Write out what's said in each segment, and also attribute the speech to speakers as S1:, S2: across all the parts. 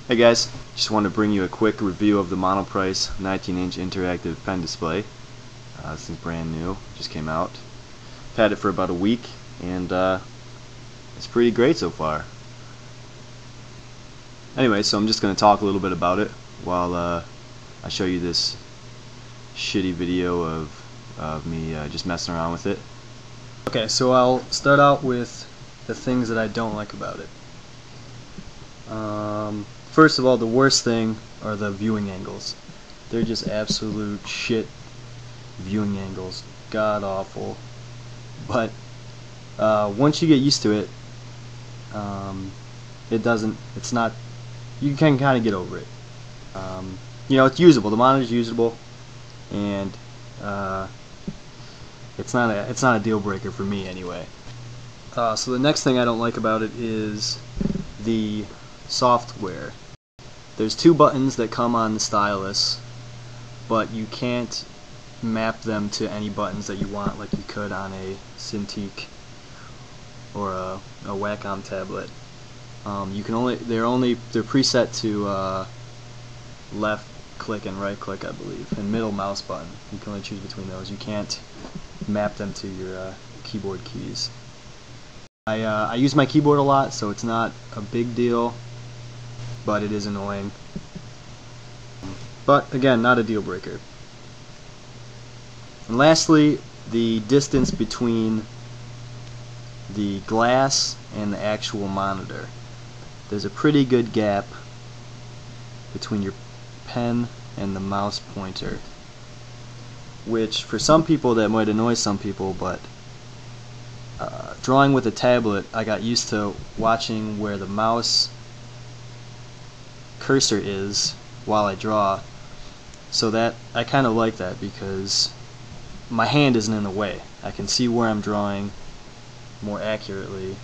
S1: Hey guys, just wanted to bring you a quick review of the Monoprice 19-inch interactive pen display. This thing's brand new, just came out. I've had it for about a week, and it's pretty great so far. Anyway, so I'm just going to talk a little bit about it while I show you this shitty video of me just messing around with it.
S2: Okay, so I'll start out with the things that I don't like about it. First of all, the worst thing are the viewing angles. They're just absolute shit viewing angles. God awful. But once you get used to it, it's not, you can kind of get over it. You know, it's usable. The monitor's usable, and it's not a deal breaker for me anyway. So the next thing I don't like about it is the software. There's two buttons that come on the stylus, but you can't map them to any buttons that you want like you could on a Cintiq or a Wacom tablet. You can they're preset to left click and right click, I believe, and middle mouse button. You can only choose between those. You can't map them to your keyboard keys. I use my keyboard a lot, so it's not a big deal, but it is annoying. But again, not a deal breaker. And lastly, the distance between the glass and the actual monitor. There's a pretty good gap between your pen and the mouse pointer, which for some people that might annoy some people, but drawing with a tablet, I got used to watching where the mouse cursor is while I draw, so that I kind of like that because my hand isn't in the way. I can see where I'm drawing more accurately,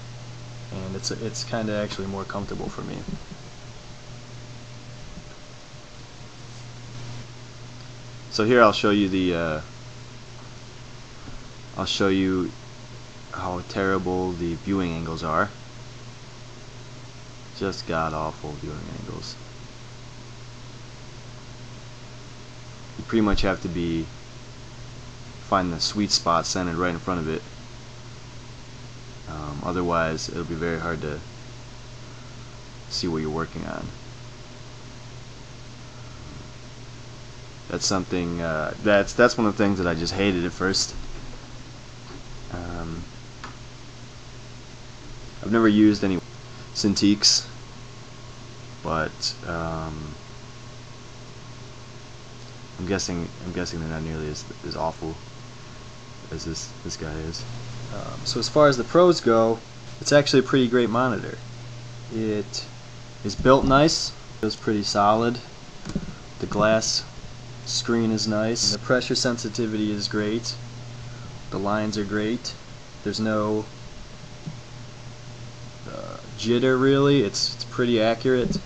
S2: and it's kind of actually more comfortable for me.
S1: So here I'll show you how terrible the viewing angles are. Just god awful viewing angles. You pretty much have to find the sweet spot centered right in front of it. Otherwise it'll be very hard to see what you're working on. That's something that's one of the things that I just hated at first. I've never used any Cintiqs, but I'm guessing they're not nearly as awful as this guy is.
S2: So as far as the pros go, it's actually a pretty great monitor. It is built nice, feels pretty solid. The glass screen is nice. The pressure sensitivity is great. The lines are great. There's no jitter really. It's pretty accurate.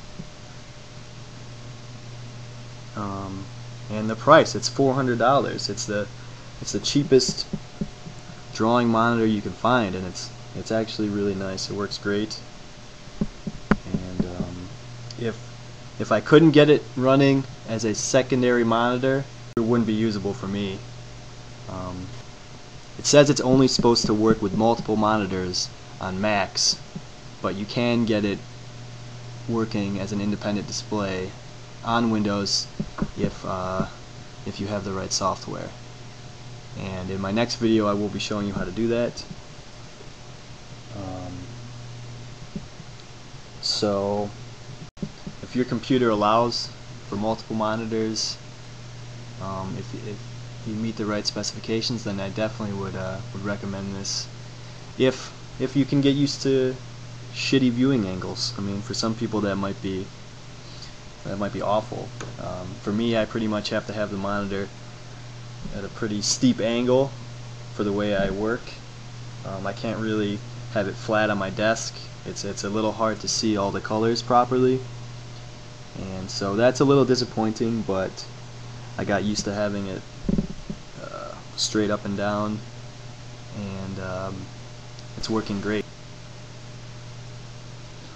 S2: And the price, it's $400. It's the cheapest drawing monitor you can find, and it's actually really nice. It works great. And if I couldn't get it running as a secondary monitor, it wouldn't be usable for me. It says it's only supposed to work with multiple monitors on Macs, but you can get it working as an independent display on Windows if you have the right software. And in my next video I will be showing you how to do that. So if your computer allows for multiple monitors, if you meet the right specifications, then I definitely would recommend this. If you can get used to shitty viewing angles. I mean, for some people that might be awful. For me, I pretty much have to have the monitor at a pretty steep angle for the way I work. I can't really have it flat on my desk. It's a little hard to see all the colors properly, and so that's a little disappointing, but I got used to having it straight up and down, and it's working great.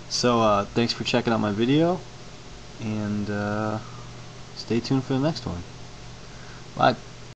S2: So thanks for checking out my video, and stay tuned for the next one. Bye.